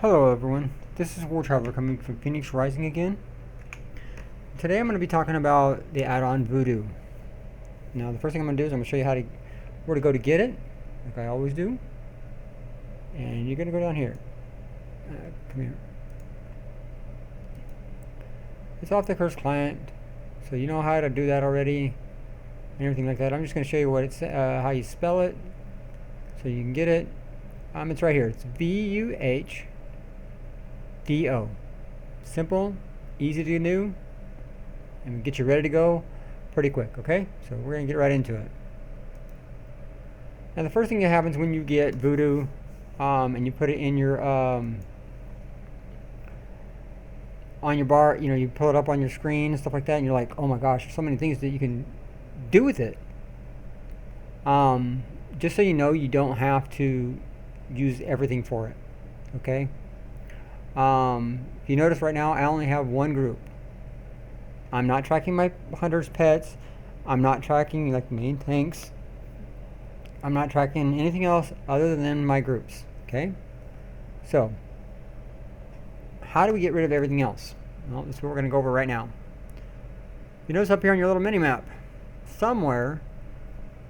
Hello everyone, this is War Traveler coming from Phoenix Rising again. Today I'm going to be talking about the add-on VuhDo. Now the first thing I'm going to do is I'm going to show you where to go to get it, like I always do. And you're going to go down here. Come here. It's off the Curse client, so you know how to do that already and everything like that. I'm just going to show you what it's how you spell it so you can get it. It's right here. It's VuhDo. Simple, easy to do, and get you ready to go pretty quick, okay? So we're going to get right into it. Now the first thing that happens when you get VuhDo and you put it in your on your bar, you pull it up on your screen and stuff like that, and you're like, oh my gosh, there's so many things that you can do with it. Just so you know, you don't have to use everything for it, okay? If you notice right now, I only have one group. I'm not tracking my hunter's pets. I'm not tracking like main tanks. I'm not tracking anything else other than my groups, okay? So, how do we get rid of everything else? Well, this is what we're going to go over right now. You notice up here on your little mini-map, somewhere,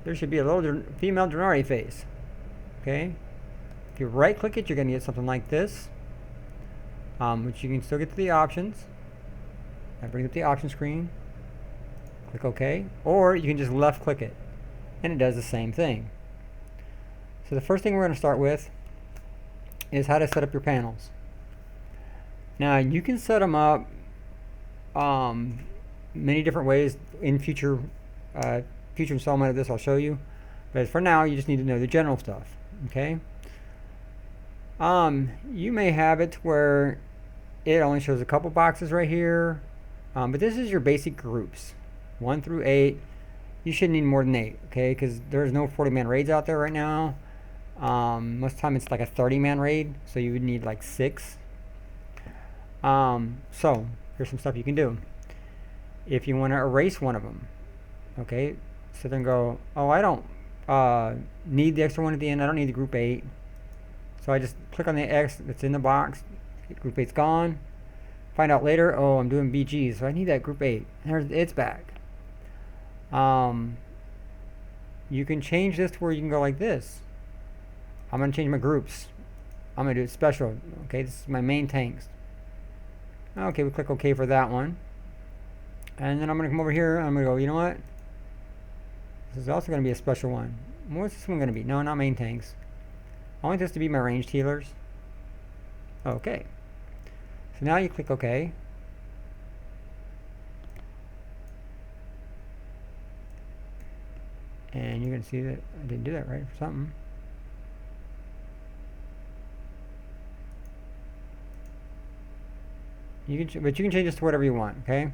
there should be a little female Drenari face, okay? If you right-click it, you're going to get something like this. Which you can still get to the options. I bring up the option screen. Click OK. Or you can just left click it. And it does the same thing. So the first thing we're going to start with is how to set up your panels. Now you can set them up many different ways in future installment of this I'll show you. But for now you just need to know the general stuff. Okay? You may have it where it only shows a couple boxes right here, but this is your basic groups 1 through 8. You shouldn't need more than 8, okay, because there's no 40-man raids out there right now. Most of the time it's like a 30-man raid, so you would need like 6. So here's some stuff you can do if you want to erase one of them. Okay, sit there and go, oh, I don't need the extra one at the end. I don't need the group 8. So I just click on the X that's in the box. Group 8's gone. Find out later, oh, I'm doing BGs, so I need that group 8. It's back. You can change this to where you can go like this. I'm going to change my groups. I'm going to do it special. Okay, this is my main tanks. Okay, we click OK for that one. And then I'm going to come over here and I'm going to go, you know what? This is also going to be a special one. What's this one going to be? No, not main tanks. I want this to be my ranged healers. Okay. So now you click OK. And you're going to see that I didn't do that right for something. But you can change this to whatever you want, okay?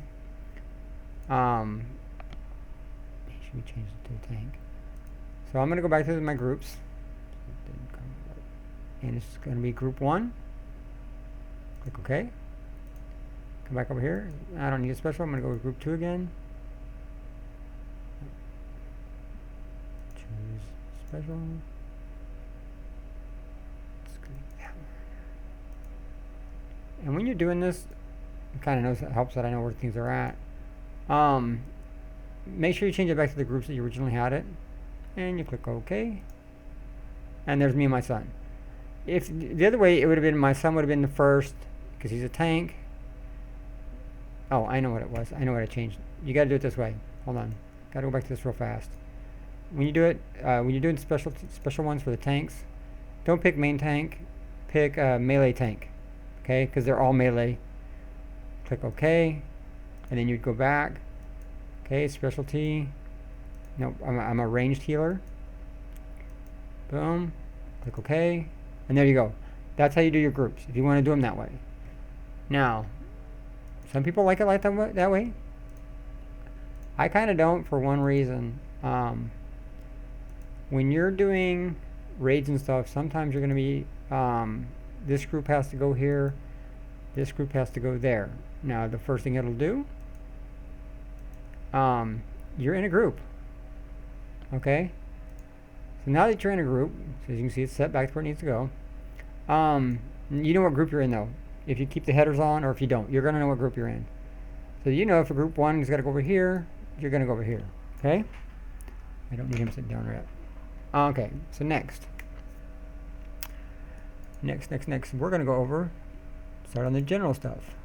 Should we change it to a tank? So I'm going to go back to my groups. And it's going to be group 1. Click OK. Come back over here. I don't need a special. I'm going to go with group 2 again. Choose special. Let's go that one. And when you're doing this, it kind of helps that I know where things are at. Make sure you change it back to the groups that you originally had it. And you click OK. And there's me and my son. If the other way, it would have been my son would have been the first because he's a tank. Oh, I know what it was. I know what I changed. You got to do it this way. Hold on. Got to go back to this real fast. When you do it, when you're doing special ones for the tanks, don't pick main tank. Pick melee tank. Okay, because they're all melee. Click OK, and then you'd go back. Okay, specialty. No, I'm a ranged healer. Boom. Click OK. And there you go. That's how you do your groups, if you want to do them that way. Now, some people like it like that way. I kind of don't for one reason. When you're doing raids and stuff, sometimes you're going to be, this group has to go here, this group has to go there. Now, the first thing it'll do, you're in a group. Okay? So now that you're in a group, so as you can see it's set back to where it needs to go, You know what group you're in though. If you keep the headers on, or if you don't, you're gonna know what group you're in. So you know if a group 1 is gonna go over here, you're gonna go over here. Okay? I don't need him sitting down yet. Okay, so next, we're gonna go over, start on the general stuff.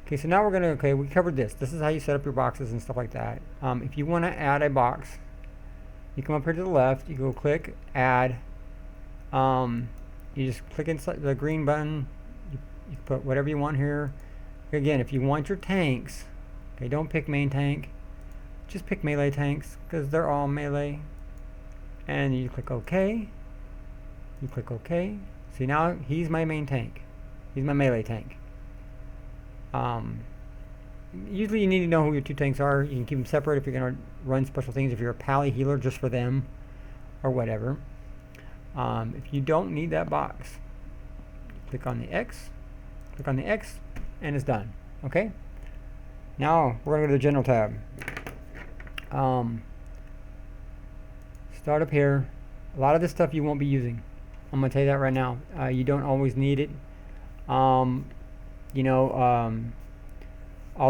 Okay, so now we're gonna, okay, we covered this. This is how you set up your boxes and stuff like that. If you wanna add a box, you come up here to the left, you go click add, you just click inside the green button, you put whatever you want here. Again, if you want your tanks, okay, don't pick main tank, just pick melee tanks, because they're all melee. And you click OK. You click OK. See, now he's my main tank. He's my melee tank. Usually you need to know who your 2 tanks are. You can keep them separate if you're going to run special things, if you're a pally healer just for them, or whatever. If you don't need that box, click on the X, and it's done. Okay? Now, we're going to go to the General tab. Start up here. A lot of this stuff you won't be using. I'm going to tell you that right now. You don't always need it. All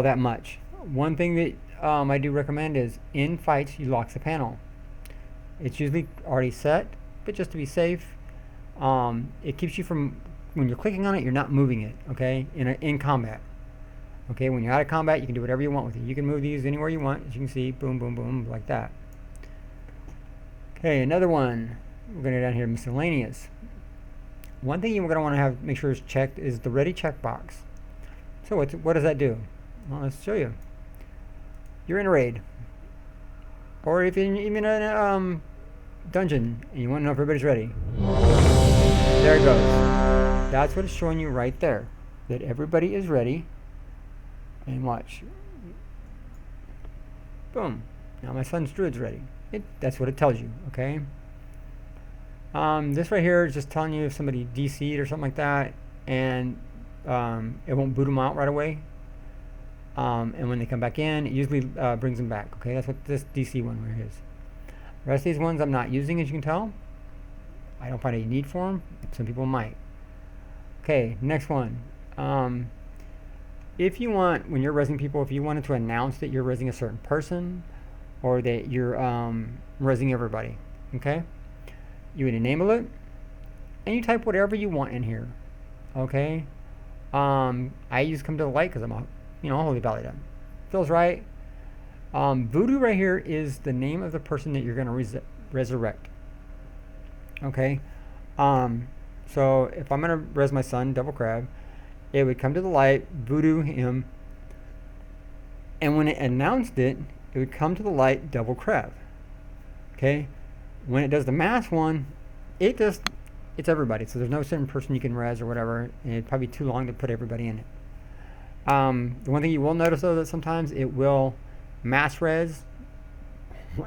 that much. One thing that I do recommend is in fights you lock the panel. It's usually already set, but just to be safe, it keeps you from, when you're clicking on it, you're not moving it, okay, in combat. Okay, when you're out of combat, you can do whatever you want with it. You can move these anywhere you want, as you can see, boom, boom, boom, like that. Okay, another one, we're going to go down here, miscellaneous. One thing you're going to want to have, make sure is checked, is the ready checkbox. So what does that do? Well, let's show you. You're in a raid, or if you're even in a dungeon, and you want to know if everybody's ready. There it goes. That's what it's showing you right there, that everybody is ready. And watch. Boom. Now my son's druid's ready. That's what it tells you, okay? This right here is just telling you if somebody DC'd or something like that, and it won't boot them out right away. And when they come back in, it usually brings them back, okay? That's what this DC one right here is. The rest of these ones I'm not using, as you can tell. I don't find any need for them. Some people might. Okay, next one. If you want, when you're resing people, if you wanted to announce that you're resing a certain person, or that you're resing everybody, okay? You would enable it, and you type whatever you want in here, okay? I use come to the light because I'm a, holy valley. Feels right. VuhDo right here is the name of the person that you're going to resurrect, okay? So if I'm going to res my son, Devil Crab, it would come to the light, VuhDo him, and when it announced it, it would come to the light, Devil Crab. Okay? When it does the mass one, it's everybody. So there's no certain person you can res or whatever, and it'd probably be too long to put everybody in it. The one thing you will notice though, that sometimes it will mass res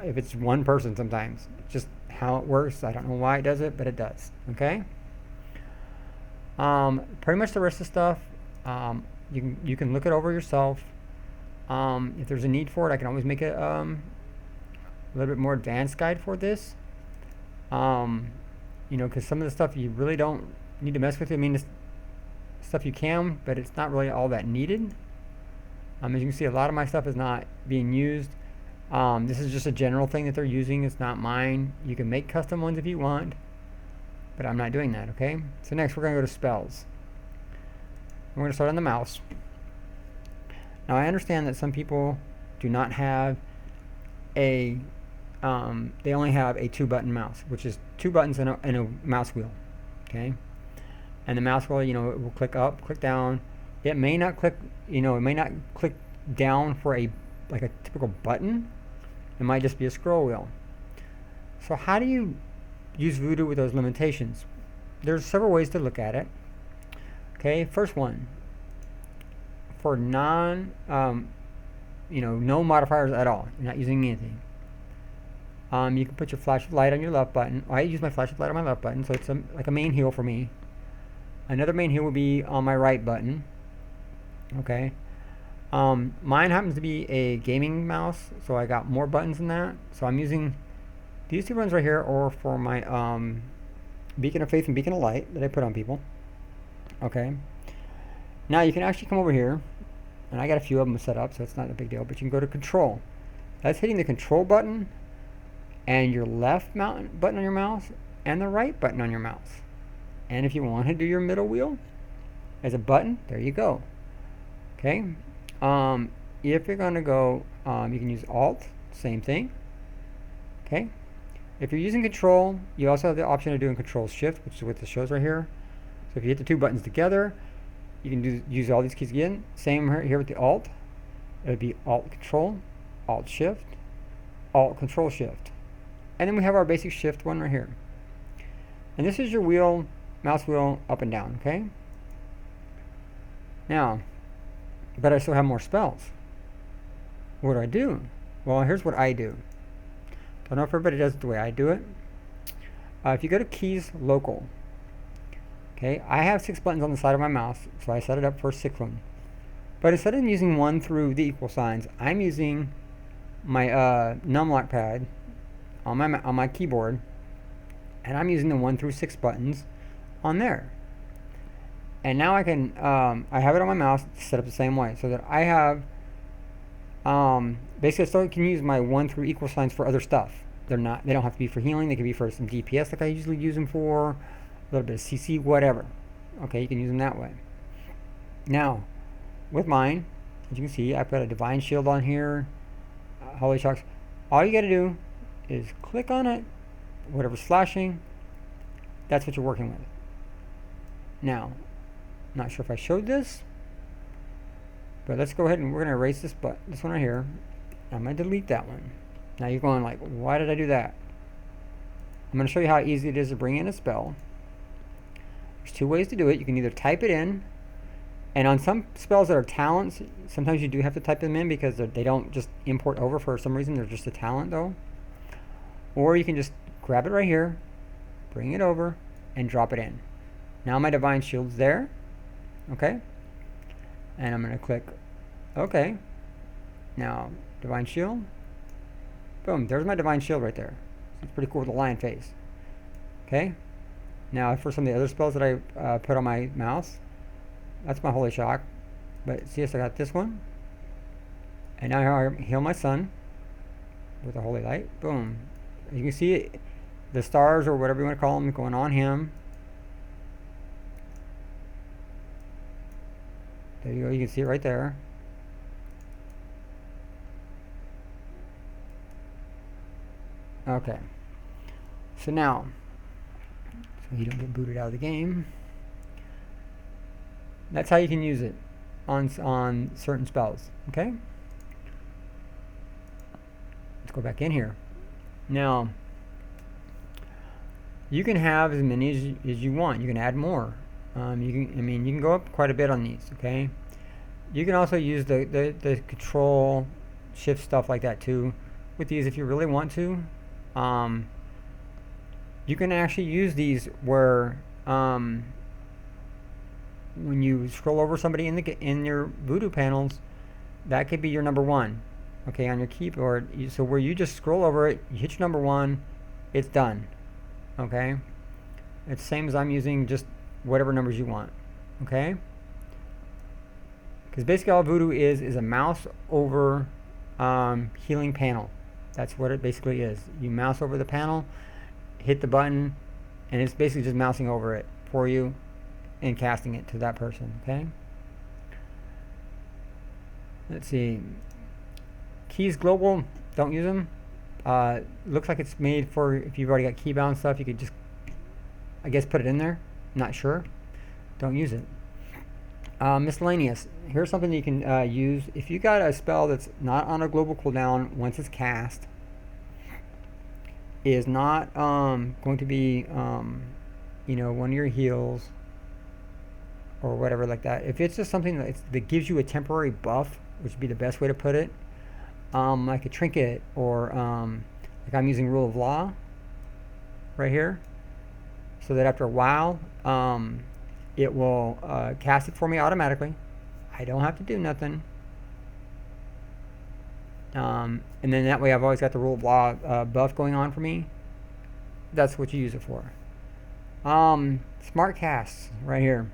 if it's one person sometimes. Just how it works. I don't know why it does it, but it does. Okay? Pretty much the rest of the stuff, you can look it over yourself. If there's a need for it, I can always make a little bit more advanced guide for this. Because some of the stuff you really don't need to mess with. I mean, this stuff you can, but it's not really all that needed. As you can see, a lot of my stuff is not being used. This is just a general thing that they're using. It's not mine. You can make custom ones if you want, but I'm not doing that, okay? So next we're going to go to spells. We're going to start on the mouse. Now I understand that some people do not have a, they only have a 2-button mouse, which is 2 buttons and a mouse wheel, okay? And the mouse wheel, it will click up, click down. It may not click, it may not click down for like a typical button. It might just be a scroll wheel. So how do you use VuhDo with those limitations? There's several ways to look at it. Okay, first one, for no modifiers at all, you're not using anything. You can put your flashlight on your left button. I use my flashlight on my left button, so it's like a main heal for me. Another main heal will be on my right button. Okay. Mine happens to be a gaming mouse, so I got more buttons than that. So I'm using these 2 buttons right here, or for my beacon of faith and beacon of light that I put on people. Okay. Now you can actually come over here, and I got a few of them set up, so it's not a big deal, but you can go to control. That's hitting the control button and your left button on your mouse and the right button on your mouse. And if you want to do your middle wheel as a button, there you go. Okay. If you're going to go, you can use Alt, same thing. Okay. If you're using control, you also have the option of doing control shift, which is what this shows right here. So if you hit the two buttons together, you can use all these keys again. Same here with the Alt. It would be Alt Control, Alt Shift, Alt Control Shift. And then we have our basic shift one right here. And this is your wheel, mouse wheel, up and down, okay? Now, but I still have more spells. What do I do? Well, here's what I do. Don't know if everybody does it the way I do it. If you go to keys local, okay, I have 6 buttons on the side of my mouse, so I set it up for a 6th one. But instead of using 1 through the equal signs, I'm using my numlock pad on my keyboard, and I'm using the 1 through 6 buttons on there. And now I can I have it on my mouse set up the same way, so that I have basically I still can use my 1 through equal signs for other stuff. They don't have to be for healing. They can be for some DPS like I usually use them for, a little bit of CC, whatever. Okay, you can use them that way. Now, with mine, as you can see, I've got a divine shield on here, holy shocks. All you got to do is click on it, whatever's slashing, that's what you're working with. Now, not sure if I showed this, but let's go ahead and we're going to erase this one right here. I'm going to delete that one. Now you're going like, why did I do that? I'm going to show you how easy it is to bring in a spell. There's 2 ways to do it. You can either type it in, and on some spells that are talents, sometimes you do have to type them in because they don't just import over for some reason. They're just a talent though. Or you can just grab it right here, bring it over, and drop it in. Now my divine shield's there. Okay. And I'm going to click OK. Now, divine shield. Boom, there's my divine shield right there. It's pretty cool with the lion face. Okay. Now, for some of the other spells that I put on my mouse, that's my holy shock. But see, so I got this one. And now I heal my son with a holy light. Boom. You can see it, the stars or whatever you want to call them going on him. There you go. You can see it right there. Okay. So now, so you don't get booted out of the game. That's how you can use it on certain spells. Okay. Let's go back in here. Now, you can have as many as you want. You can add more. You can go up quite a bit on these. Okay. You can also use the control shift stuff like that too with these if you really want to. You can actually use these where when you scroll over somebody in your VuhDo panels, that could be your number 1. Okay, on your keyboard. So where you just scroll over it, you hit your number 1, it's done. Okay, it's the same as I'm using, just whatever numbers you want. Okay, because basically all VuhDo is a mouse over healing panel. That's what it basically is. You mouse over the panel, hit the button, and it's basically just mousing over it for you and casting it to that person. Okay, let's see. Keys global, don't use them. Looks like it's made for if you've already got keybound stuff. You could just, I guess, put it in there. Not sure. Don't use it. Miscellaneous. Here's something you can use if you got a spell that's not on a global cooldown once it's cast. Is not going to be one of your heals or whatever like that. If it's just something that gives you a temporary buff, which would be the best way to put it, like a trinket or like I'm using Rule of Law right here, so that after a while it will cast it for me automatically. I don't have to do nothing. And then that way I've always got the Rule of Law buff going on for me. That's what you use it for. Smart casts right here.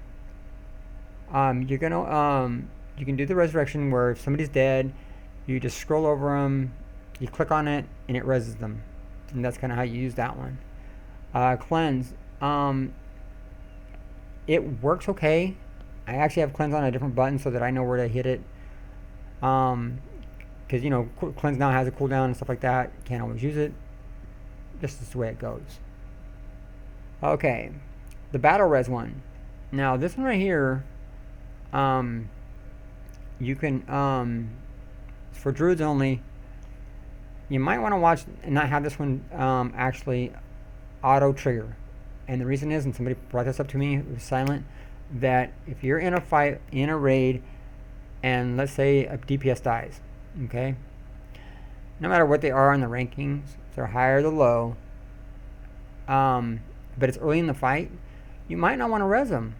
You're gonna you can do the resurrection where if somebody's dead, you just scroll over them, you click on it, and it reses them, and that's kind of how you use that one. Cleanse. It works okay. I actually have cleanse on a different button so that I know where to hit it. Because you know, cleanse now has a cooldown and stuff like that. Can't always use it. Just is the way it goes. Okay, the battle res one. Now this one right here, you can for druids only. You might want to watch and not have this one actually auto trigger. And the reason is, and somebody brought this up to me, it was silent, that if you're in a fight, in a raid, and let's say a DPS dies, okay? No matter what they are in the rankings, if they're high or low, but it's early in the fight, you might not want to res them.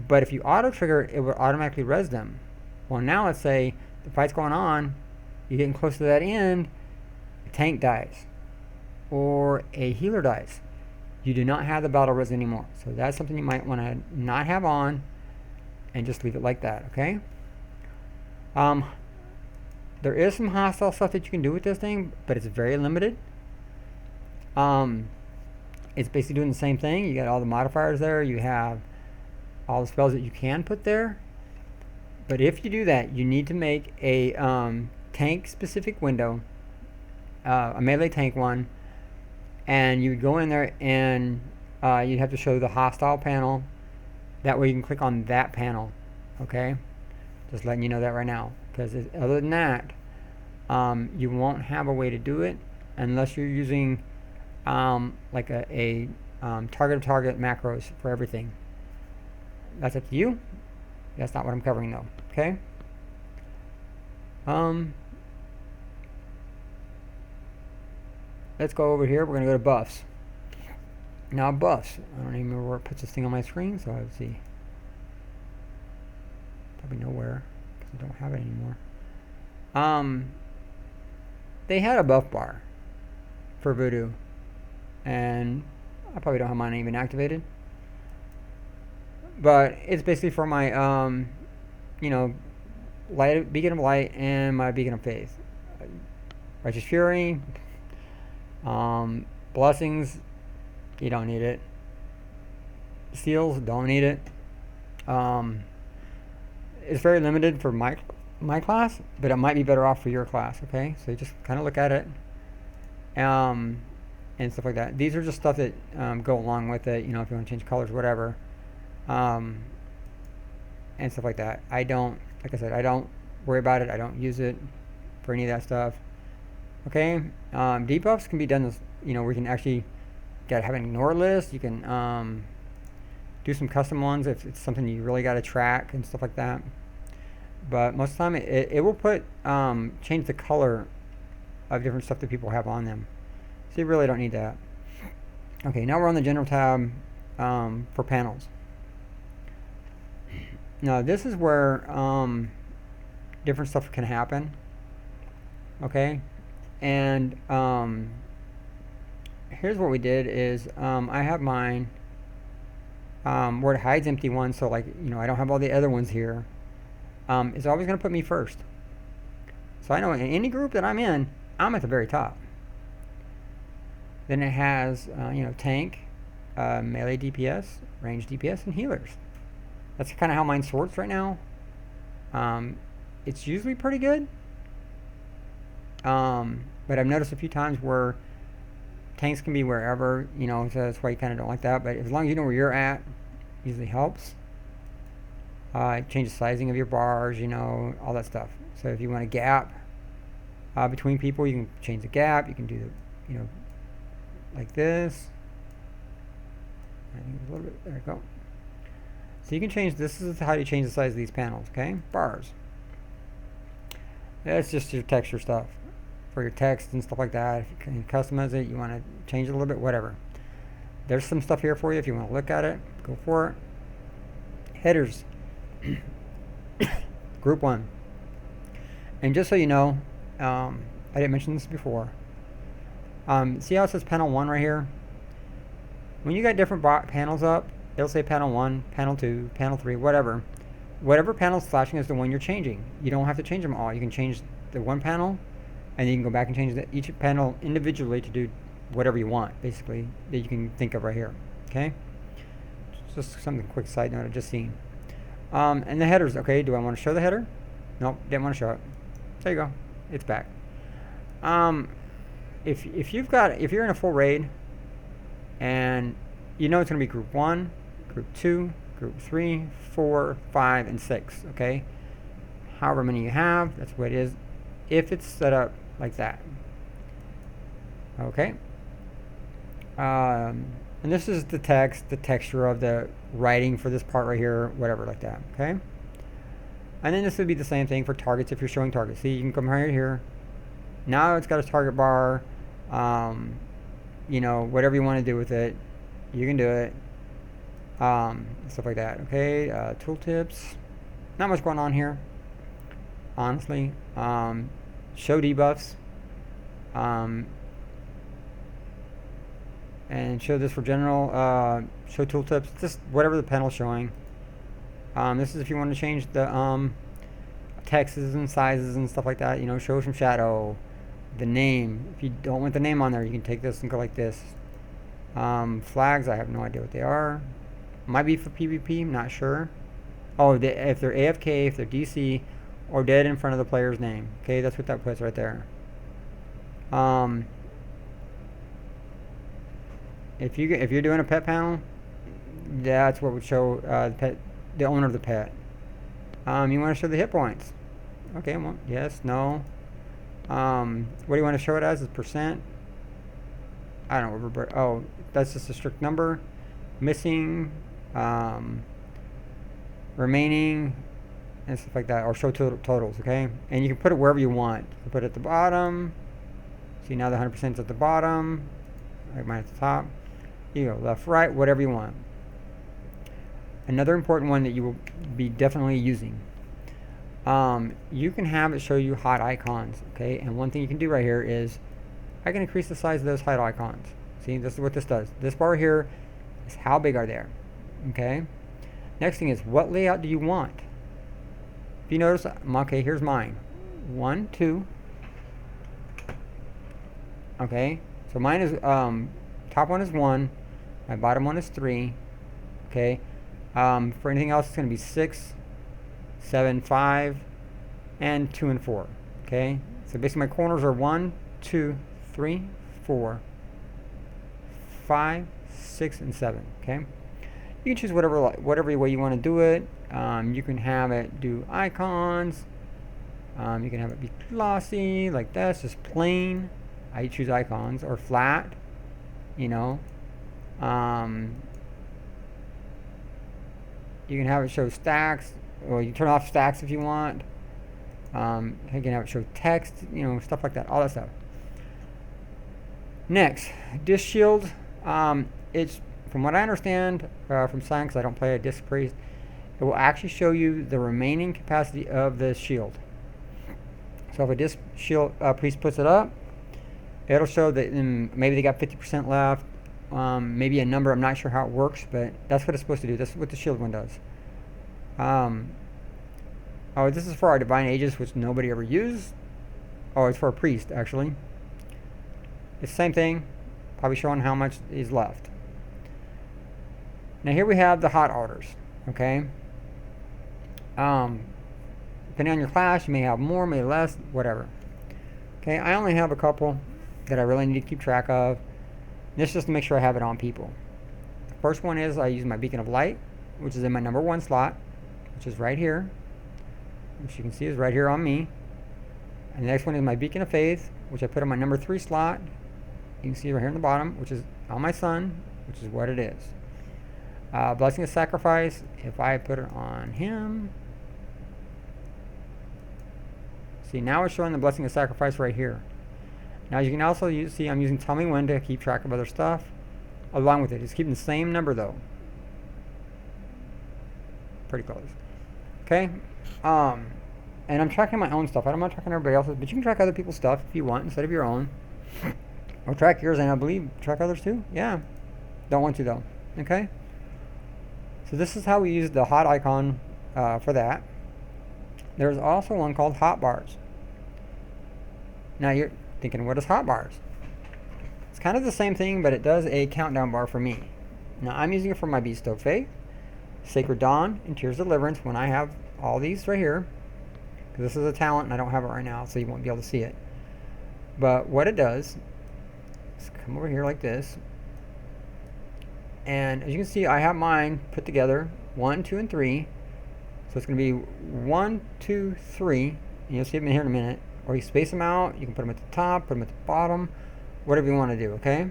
But if you auto trigger, it will automatically res them. Well, now let's say the fight's going on, you're getting close to that end, a tank dies, or a healer dies. You do not have the battle res anymore. So that's something you might want to not have on and just leave it like that, okay? There is some hostile stuff that you can do with this thing, but it's very limited. It's basically doing the same thing. You got all the modifiers there. You have all the spells that you can put there. But if you do that, you need to make a tank-specific window, a melee tank one, and you would go in there and you'd have to show the hostile panel. That way you can click on that panel, okay? Just letting you know that right now. Because other than that, you won't have a way to do it unless you're using like a target macros for everything. That's up to you. That's not what I'm covering though, okay? Let's go over here. We're going to go to buffs. Now buffs. I don't even remember where it puts this thing on my screen, so I would see. Probably nowhere, because I don't have it anymore. They had a buff bar for VuhDo, and I probably don't have mine even activated. But it's basically for my, you know, beacon of light and my beacon of faith. Righteous fury. Blessings, you don't need it. Seals, don't need it. It's very limited for my class, but it might be better off for your class, okay? So you just kind of look at it, and stuff like that. These are just stuff that go along with it, you know, if you want to change colors, whatever, and stuff like that. I don't, like I said, I don't worry about it. I don't use it for any of that stuff. Okay, debuffs can be done as, you know, we can actually have an ignore list. You can do some custom ones if it's something you really got to track and stuff like that. But most of the time it will put change the color of different stuff that people have on them. So you really don't need that. Okay, now we're on the general tab for panels. Now this is where different stuff can happen. Okay. And here's what we did is I have mine where it hides empty ones, so like, you know, I don't have all the other ones here. It's always going to put me first. So I know in any group that I'm in, I'm at the very top. Then it has, you know, tank, melee DPS, range DPS, and healers. That's kind of how mine sorts right now. It's usually pretty good. But I've noticed a few times where tanks can be wherever, you know, so that's why you kind of don't like that. But as long as you know where you're at, usually helps. Change the sizing of your bars, you know, all that stuff. So if you want a gap between people, you can change the gap. You can do the, you know, like this. I think a little bit, there you go. So you can change, this is how you change the size of these panels, okay? Bars. That's just your texture stuff. For your text and stuff like that. If you can customize it, you want to change it a little bit, whatever. There's some stuff here for you if you want to look at it. Go for it. Headers. Group 1. And just so you know, I didn't mention this before. See how it says panel 1 right here? when you got different panels up, it'll say panel 1, panel 2, panel 3, whatever. Whatever panel's flashing is the one you're changing. You don't have to change them all. You can change the one panel, and then you can go back and change each panel individually to do whatever you want, basically, that you can think of right here. Okay? Just something quick side note I've just seen. And the headers, okay, do I want to show the header? Nope, didn't want to show it. There you go. It's back. If you're in a full raid and you know it's going to be group 1, group 2, group 3, 4, 5, and 6, okay? However many you have, that's what it is, if it's set up like that. Okay? And this is the text, the texture of the writing for this part right here, whatever, like that, okay? And then this would be the same thing for targets if you're showing targets. See, you can come right here. Now it's got a target bar. You know, whatever you want to do with it, you can do it. Stuff like that, okay? Tooltips. Not much going on here, honestly. Show debuffs. And show this for general. Show tooltips. Just whatever the panel's showing. This is if you want to change the texts and sizes and stuff like that. You know, show some shadow. The name. If you don't want the name on there, you can take this and go like this. Flags, I have no idea what they are. Might be for PvP, I'm not sure. Oh, if they're AFK, if they're DC, or dead in front of the player's name. Okay, that's what that puts right there. If you're doing a pet panel, that's what would show the owner of the pet. You want to show the hit points. Okay, well, yes, no. What do you want to show it as? Is percent? I don't know. Oh, that's just a strict number. Missing, remaining, and stuff like that. Or show totals, okay? And you can put it wherever you want. You can put it at the bottom. See, now the 100% is at the bottom. Like mine at the top. You go left, right, whatever you want. Another important one that you will be definitely using. You can have it show you hot icons, okay? And one thing you can do right here is I can increase the size of those hot icons. See, this is what this does. This bar here is how big are they, okay? Next thing is, what layout do you want? If you notice, okay, here's mine. 1, 2. Okay, so mine is, top one is 1. My bottom one is 3. Okay, for anything else, it's going to be 6, 7, 5, and 2 and 4. Okay, so basically my corners are 1, 2, 3, 4, 5, 6, and 7. Okay, you can choose whatever way you want to do it. You can have it do icons. You can have it be glossy like this, just plain. I choose icons, or flat. You know, you can have it show stacks, or you turn off stacks if you want. You can have it show text, you know, stuff like that, all that stuff. Next, disc shield. It's, from what I understand from science, I don't play a disc priest, it will actually show you the remaining capacity of the shield. So if a disc shield priest puts it up, it'll show that maybe they got 50% left, maybe a number. I'm not sure how it works, but that's what it's supposed to do. This is what the shield one does. Oh, this is for our divine ages, which nobody ever used. Oh, it's for a priest, actually. It's the same thing, probably showing how much is left. Now here we have the hot orders, okay? Depending on your class, you may have more, may less, whatever. Okay, I only have a couple that I really need to keep track of. This is just to make sure I have it on people. The first one is I use my beacon of light, which is in my number 1 slot, which is right here, which you can see is right here on me. And the next one is my beacon of faith, which I put in my number 3 slot. You can see right here in the bottom, which is on my son, which is what it is. Blessing of sacrifice, if I put it on him. See, now it's showing the blessing of sacrifice right here. Now you can also see I'm using tell me when to keep track of other stuff along with it. It's keeping the same number though. Pretty close. Okay. And I'm tracking my own stuff. I'm not tracking everybody else's, but you can track other people's stuff if you want instead of your own. Or track yours, and I believe track others too. Yeah. Don't want to though. Okay. So this is how we use the hot icon for that. There's also one called hotbars. Now you're thinking, what is hotbars? It's kind of the same thing, but it does a countdown bar for me. Now I'm using it for my Beast of Faith, Sacred Dawn, and Tears of Deliverance when I have all these right here. Because this is a talent and I don't have it right now, so you won't be able to see it. But what it does is come over here like this. And as you can see, I have mine put together 1, 2, and 3. So it's going to be 1, 2, 3. And you'll see them in here in a minute. Or you space them out. You can put them at the top, put them at the bottom, whatever you want to do, okay?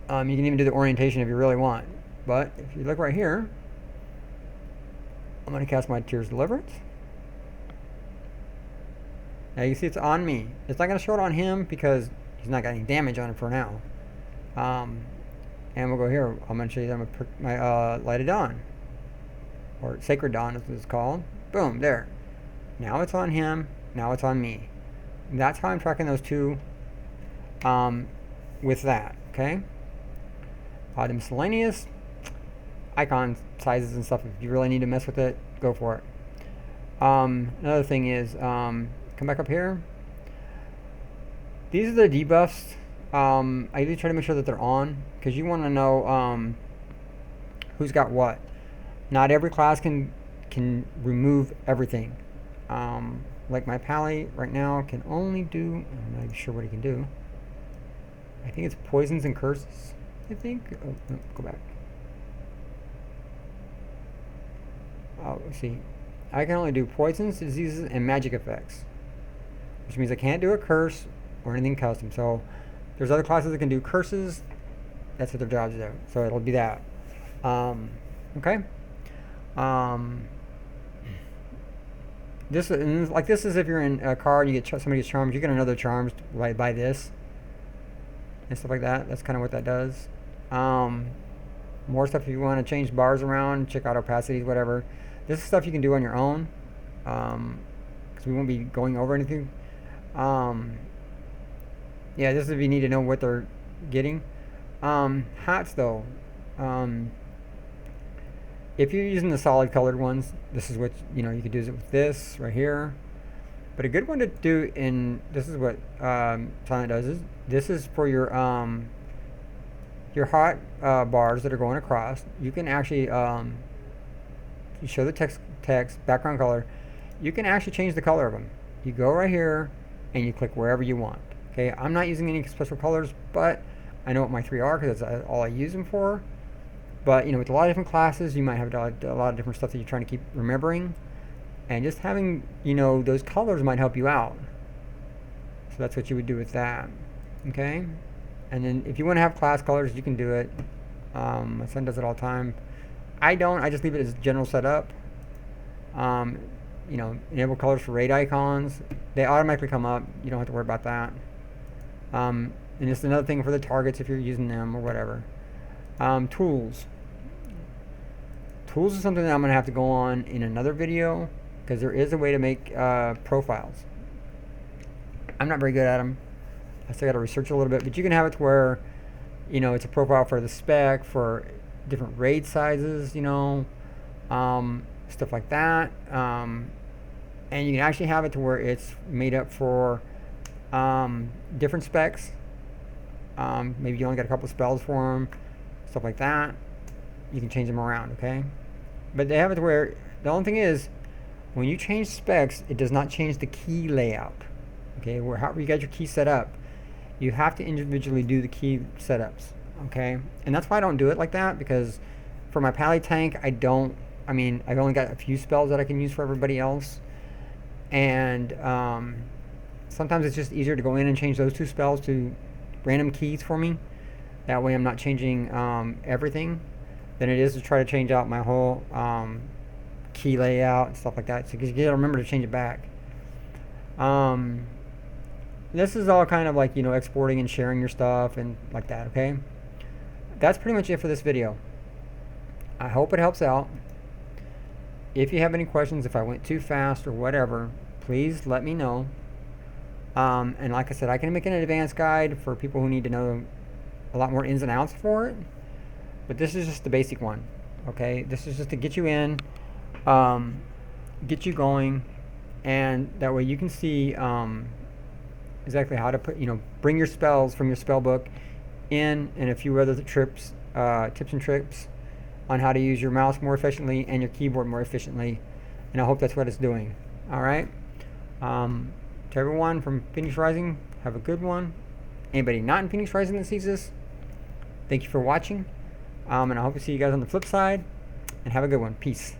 You can even do the orientation if you really want. But if you look right here, I'm going to cast my Tears of Deliverance. Now you can see it's on me. It's not going to show it on him because he's not got any damage on him for now. And we'll go here. I'm going to show you my Light of Dawn. Or Sacred Dawn as it's called. Boom, there. Now it's on him. Now it's on me. And that's how I'm tracking those two with that, okay? The miscellaneous icon sizes and stuff, if you really need to mess with it, go for it. Another thing is, come back up here. These are the debuffs. I usually try to make sure that they're on, because you want to know who's got what. Not every class can remove everything. Like my Pally right now can only do, I'm not even sure what he can do. I think it's poisons and curses, I think. Oh, no, go back. Oh, let's see. I can only do poisons, diseases, and magic effects. Which means I can't do a curse or anything custom. So there's other classes that can do curses. That's what their jobs are. So it'll be that. Okay. This is if you're in a car and you get somebody gets charms, you get another charms by this and stuff like that. That's kind of what that does. More stuff if you want to change bars around, check out opacities, whatever. This is stuff you can do on your own, because we won't be going over anything. Yeah, this is if you need to know what they're getting. Hats though. If you're using the solid colored ones, this is what, you could do it with this right here. But a good one to do this is what Silent does, is this is for your hot bars that are going across. You can actually, you show the text, background color. You can actually change the color of them. You go right here and you click wherever you want. Okay, I'm not using any special colors, but I know what my 3 are because that's all I use them for. But with a lot of different classes, you might have a lot of different stuff that you're trying to keep remembering, and just having those colors might help you out. So that's what you would do with that. Okay, and then if you want to have class colors, you can do it. My son does it all the time. I don't. I just leave it as general setup. Enable colors for raid icons. They automatically come up. You don't have to worry about that. And it's another thing for the targets if you're using them or whatever. Tools. Tools is something that I'm going to have to go on in another video, because there is a way to make profiles. I'm not very good at them. I still got to research a little bit, but you can have it to where, it's a profile for the spec, for different raid sizes, stuff like that. And you can actually have it to where it's made up for different specs. Maybe you only got a couple spells for them, stuff like that. You can change them around, okay? But they have it to where the only thing is, when you change specs, it does not change the key layout. Okay, however you got your key set up, you have to individually do the key setups. Okay, and that's why I don't do it like that, because for my Pally tank, I've only got a few spells that I can use for everybody else, and sometimes it's just easier to go in and change those 2 spells to random keys for me. That way I'm not changing everything, than it is to try to change out my whole key layout and stuff like that. So you gotta remember to change it back. This is all kind of like, exporting and sharing your stuff and like that, okay? That's pretty much it for this video. I hope it helps out. If you have any questions, if I went too fast or whatever, please let me know. And like I said, I can make an advanced guide for people who need to know a lot more ins and outs for it, but this is just the basic one. Okay, this is just to get you in, get you going, and that way you can see exactly how to put, bring your spells from your spell book in, and a few other tips and tricks on how to use your mouse more efficiently and your keyboard more efficiently. And I hope that's what it's doing. All right. To everyone from Phoenix Rising, have a good one. Anybody not in Phoenix Rising that sees this, thank you for watching. And I hope to see you guys on the flip side. And have a good one. Peace.